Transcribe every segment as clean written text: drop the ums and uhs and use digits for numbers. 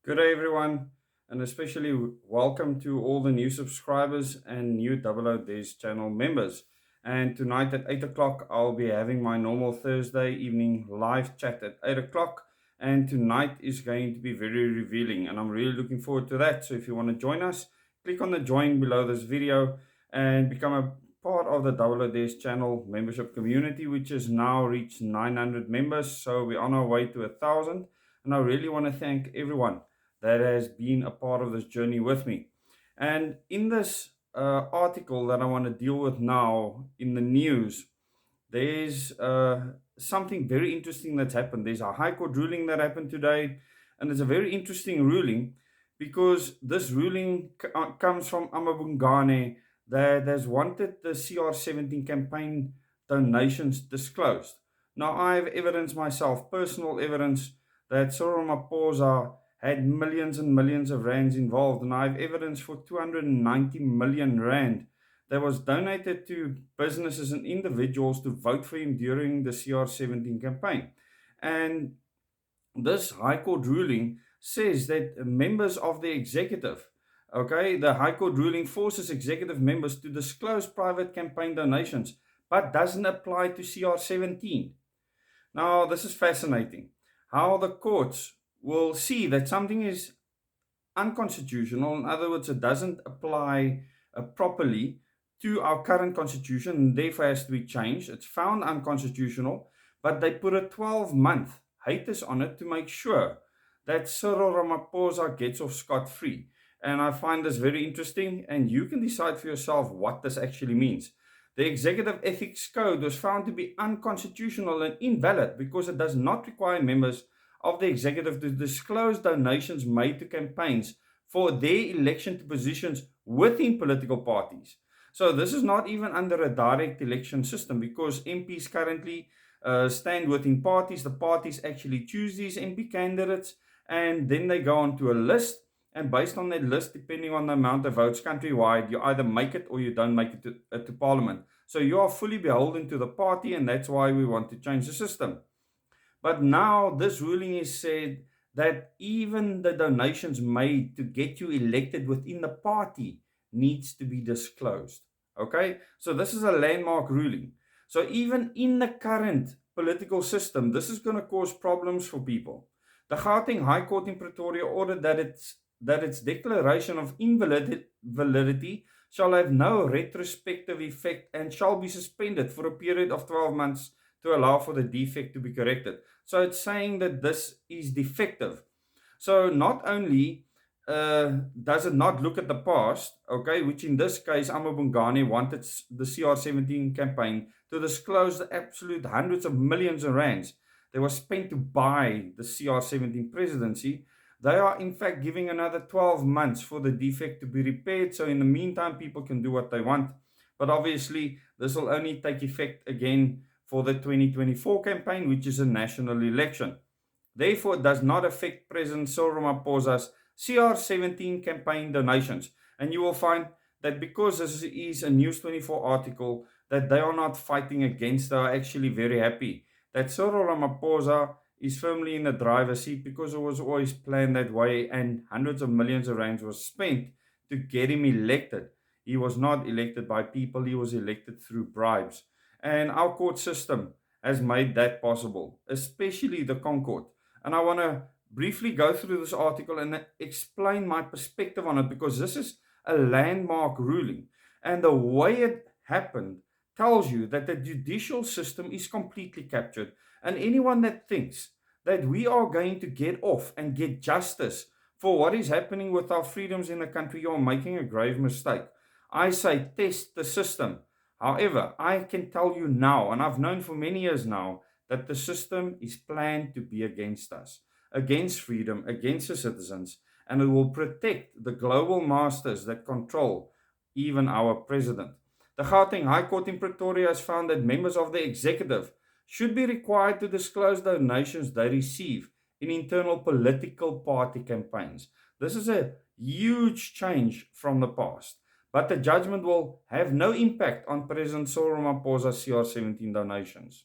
Good day, everyone, and especially welcome to all the new subscribers and new Double O Days channel members. And tonight at 8 o'clock, I'll be having my normal Thursday evening live chat at 8 o'clock. And tonight is going to be very revealing, and I'm really looking forward to that. So if you want to join us, click on the join below this video and become a part of the Double O Days channel membership community, which has now reached 900 members. So we're on our way to 1,000. And I really want to thank everyone that has been a part of this journey with me. And in this article that I want to deal with now in the news, there's something very interesting that's happened. There's a High Court ruling that happened today, and it's a very interesting ruling because this ruling comes from Amabungane that has wanted the CR17 campaign donations disclosed. Now, I have evidence myself, personal evidence, that Cyril Ramaphosa had millions and millions of rands involved, and I have evidence for 290 million rand that was donated to businesses and individuals to vote for him during the CR17 campaign. And this High Court ruling says that members of the executive, the High Court ruling forces executive members to disclose private campaign donations, but doesn't apply to CR17. Now, this is fascinating. How the courts will see that something is unconstitutional. In other words, it doesn't apply properly to our current constitution and therefore has to be changed. It's found unconstitutional, but they put a 12-month hiatus on it to make sure that Cyril Ramaphosa gets off scot-free. And I find this very interesting, and you can decide for yourself what this actually means. The Executive Ethics Code was found to be unconstitutional and invalid because it does not require members of the executive to disclose donations made to campaigns for their election to positions within political parties. So this is not even under a direct election system because MPs currently stand within parties. The parties actually choose these MP candidates and then they go on to a list. And based on that list, depending on the amount of votes countrywide, you either make it or you don't make it to Parliament. So you are fully beholden to the party, and that's why we want to change the system. But now this ruling is said that even the donations made to get you elected within the party needs to be disclosed. Okay, so this is a landmark ruling. So even in the current political system, this is going to cause problems for people. The Gauteng High Court in Pretoria ordered that its declaration of invalidity shall have no retrospective effect and shall be suspended for a period of 12 months to allow for the defect to be corrected. So it's saying that this is defective. So not only does it not look at the past, which in this case Amabungane wanted the CR17 campaign to disclose the absolute hundreds of millions of rands that was spent to buy the CR17 presidency. They are in fact giving another 12 months for the defect to be repaired. So in the meantime, people can do what they want. But obviously, this will only take effect again for the 2024 campaign, which is a national election. Therefore, it does not affect President Cyril Ramaphosa's CR17 campaign donations. And you will find that because this is a News 24 article, that they are not fighting against, they are actually very happy that Cyril Ramaphosa is firmly in the driver's seat because it was always planned that way and hundreds of millions of rands was spent to get him elected. He was not elected by people, he was elected through bribes. And our court system has made that possible, especially the Concord. And I want to briefly go through this article and explain my perspective on it because this is a landmark ruling. And the way it happened tells you that the judicial system is completely captured. And anyone that thinks that we are going to get off and get justice for what is happening with our freedoms in the country, you are making a grave mistake. I say test the system. However, I can tell you now, and I've known for many years now, that the system is planned to be against us, against freedom, against the citizens, and it will protect the global masters that control even our president. The Gauteng High Court in Pretoria has found that members of the executive should be required to disclose donations they receive in internal political party campaigns. This is a huge change from the past, but the judgment will have no impact on President Cyril Ramaphosa's CR17 donations.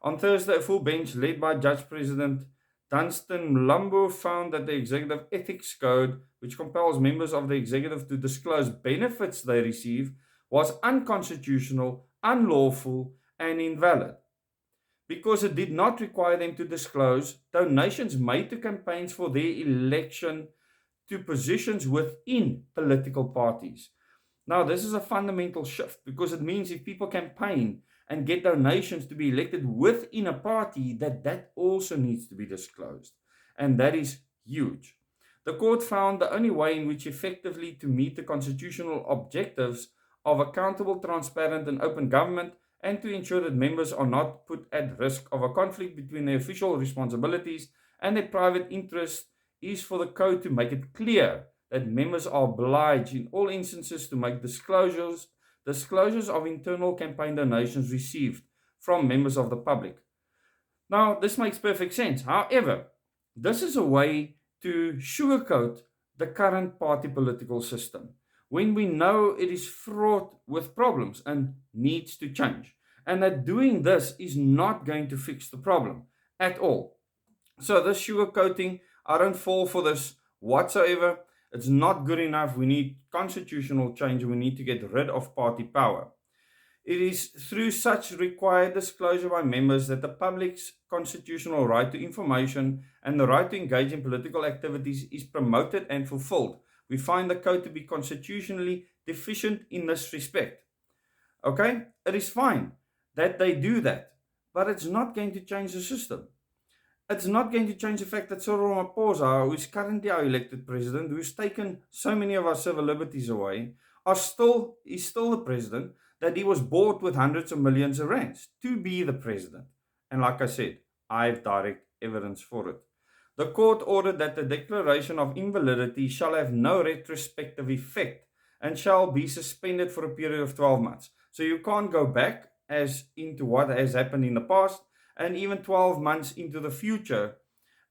On Thursday, a full bench led by Judge President Dunstan Mlambo found that the Executive Ethics Code, which compels members of the executive to disclose benefits they receive, was unconstitutional, unlawful, and invalid because it did not require them to disclose donations made to campaigns for their election to positions within political parties. Now, this is a fundamental shift because it means if people campaign and get donations to be elected within a party, that also needs to be disclosed. And that is huge. The court found the only way in which effectively to meet the constitutional objectives of accountable, transparent, and open government and to ensure that members are not put at risk of a conflict between their official responsibilities and their private interests is for the code to make it clear that members are obliged in all instances to make disclosures of internal campaign donations received from members of the public. Now, this makes perfect sense. However, this is a way to sugarcoat the current party political system when we know it is fraught with problems and needs to change, and that doing this is not going to fix the problem at all. So this sugarcoating, I don't fall for this whatsoever. It's not good enough. We need constitutional change. We need to get rid of party power. It is through such required disclosure by members that the public's constitutional right to information and the right to engage in political activities is promoted and fulfilled. We find the code to be constitutionally deficient in this respect. Okay? It is fine that they do that, but it's not going to change the system. It's not going to change the fact that Cyril Ramaphosa, who is currently our elected president, who's taken so many of our civil liberties away, is still the president, that he was bought with hundreds of millions of rands to be the president. And like I said, I have direct evidence for it. The court ordered that the declaration of invalidity shall have no retrospective effect and shall be suspended for a period of 12 months. So you can't go back as into what has happened in the past, and even 12 months into the future,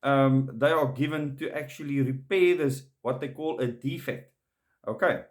they are given to actually repair this, what they call a defect. Okay.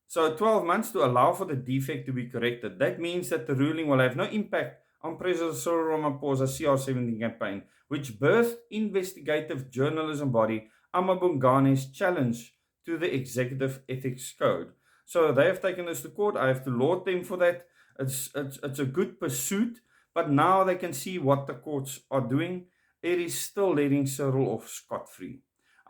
So 12 months to allow for the defect to be corrected. That means that the ruling will have no impact on President Cyril Ramaphosa's CR17 campaign, which birthed investigative journalism body Amabungane's challenge to the Executive Ethics Code. So they have taken this to court. I have to laud them for that. It's a good pursuit, but now they can see what the courts are doing. It is still letting Cyril off scot-free.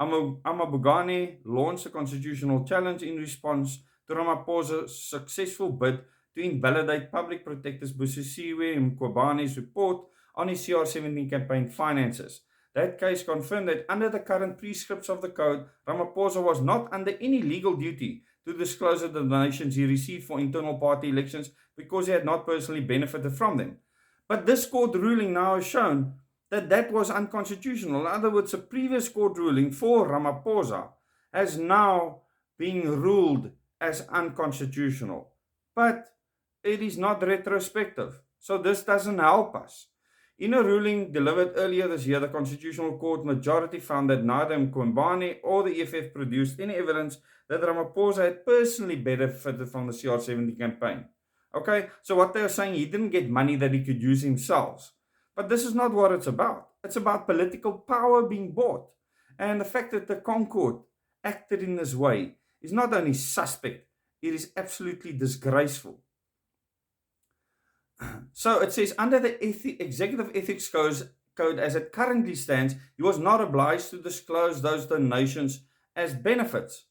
Amabungane launched a constitutional challenge in response to Ramaphosa's successful bid to invalidate Public Protectors Busisiwe Mkwabane's report on his CR17 campaign finances. That case confirmed that under the current prescripts of the code, Ramaphosa was not under any legal duty to disclose the donations he received for internal party elections because he had not personally benefited from them. But this court ruling now has shown that that was unconstitutional. In other words, a previous court ruling for Ramaphosa has now been ruled as unconstitutional. But it is not retrospective, so this doesn't help us. In a ruling delivered earlier this year, the Constitutional Court majority found that neither Mkwabaane or the EFF produced any evidence that Ramaphosa had personally benefited from the CR70 campaign. Okay, so what they are saying, he didn't get money that he could use himself. But this is not what it's about. It's about political power being bought. And the fact that the Concord acted in this way is not only suspect, it is absolutely disgraceful. So it says, under the Executive Ethics Code as it currently stands, he was not obliged to disclose those donations as benefits.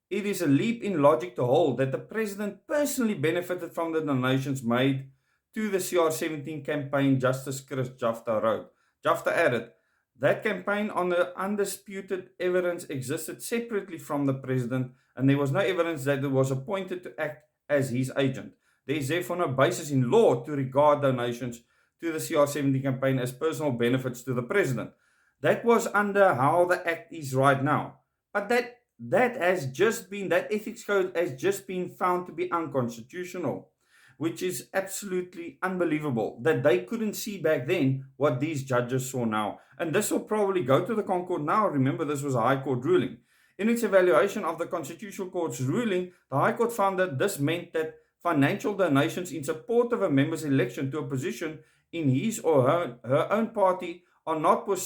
It is a leap in logic to hold that the president personally benefited from the donations made to the CR17 campaign, Justice Chris Jafta wrote. Jafta added, that campaign on the undisputed evidence existed separately from the president, and there was no evidence that it was appointed to act as his agent. There is therefore no basis in law to regard donations to the CR70 campaign as personal benefits to the president. That was under how the act is right now. But that ethics code has just been found to be unconstitutional, which is absolutely unbelievable that they couldn't see back then what these judges saw now. And this will probably go to the Concord now. Remember, this was a High Court ruling. In its evaluation of the Constitutional Court's ruling, the High Court found that this meant that financial donations in support of a member's election to a position in his or her own party are not per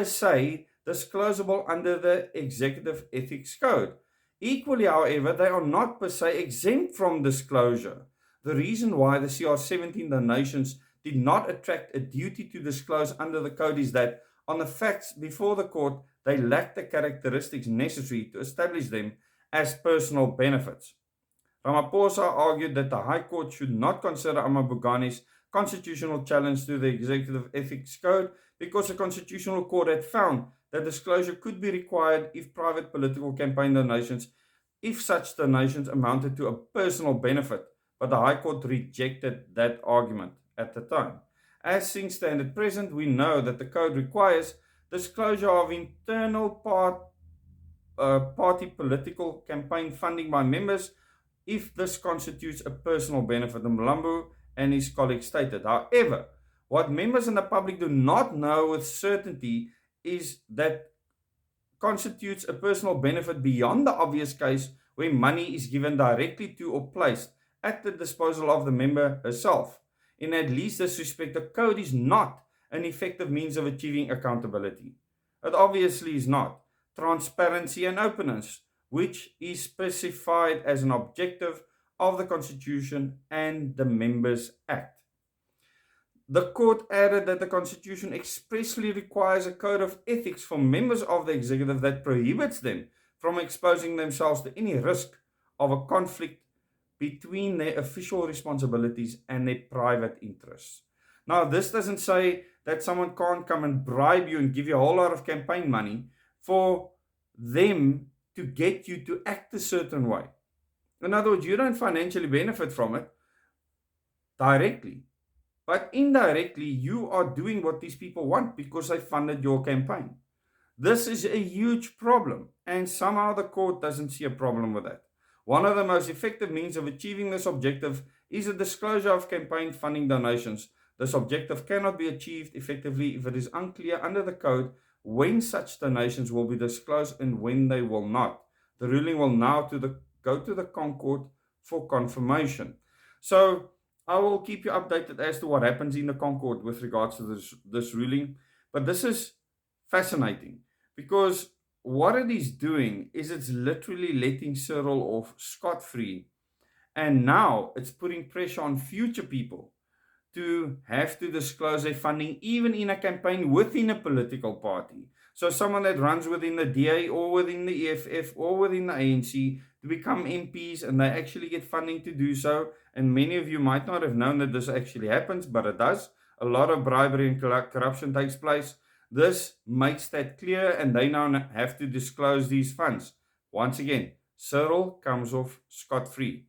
se disclosable under the Executive Ethics Code. Equally, however, they are not per se exempt from disclosure. The reason why the CR17 donations did not attract a duty to disclose under the code is that on the facts before the court, they lack the characteristics necessary to establish them as personal benefits. Ramaphosa argued that the High Court should not consider Amabugani's constitutional challenge to the Executive Ethics Code because the Constitutional Court had found that disclosure could be required if private political campaign donations, if such donations amounted to a personal benefit, but the High Court rejected that argument at the time. As things stand at present, we know that the code requires disclosure of internal party political campaign funding by members if this constitutes a personal benefit, Mlambo and his colleagues stated. However, what members and the public do not know with certainty is that constitutes a personal benefit beyond the obvious case where money is given directly to or placed at the disposal of the member herself. In at least this respect, the code is not an effective means of achieving accountability. It obviously is not. Transparency and openness, which is specified as an objective of the Constitution and the Members Act. The court added that the Constitution expressly requires a code of ethics for members of the executive that prohibits them from exposing themselves to any risk of a conflict between their official responsibilities and their private interests. Now, this doesn't say that someone can't come and bribe you and give you a whole lot of campaign money for them to get you to act a certain way. In other words, you don't financially benefit from it directly, but indirectly you are doing what these people want because they funded your campaign. This is a huge problem, and somehow the court doesn't see a problem with that. One of the most effective means of achieving this objective is a disclosure of campaign funding donations. This objective cannot be achieved effectively if it is unclear under the code when such donations will be disclosed and when they will not. The ruling will now go to the Concord for confirmation. So I will keep you updated as to what happens in the Concord with regards to this ruling. But this is fascinating because what it is doing is it's literally letting Cyril off scot-free. And now it's putting pressure on future people to have to disclose their funding even in a campaign within a political party. So someone that runs within the DA or within the EFF or within the ANC to become MPs and they actually get funding to do so. And many of you might not have known that this actually happens, but it does. A lot of bribery and corruption takes place. This makes that clear and they now have to disclose these funds. Once again, Cyril comes off scot-free.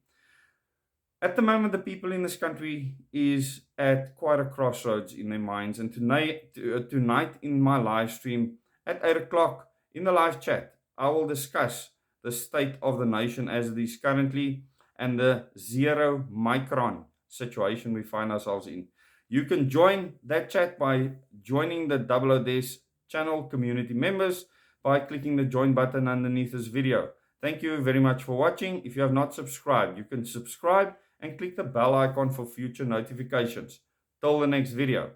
At the moment, the people in this country is at quite a crossroads in their minds. And tonight in my live stream at 8 o'clock in the live chat, I will discuss the state of the nation as it is currently and the zero micron situation we find ourselves in. You can join that chat by joining the WODES channel community members by clicking the join button underneath this video. Thank you very much for watching. If you have not subscribed, you can subscribe and click the bell icon for future notifications. Till the next video.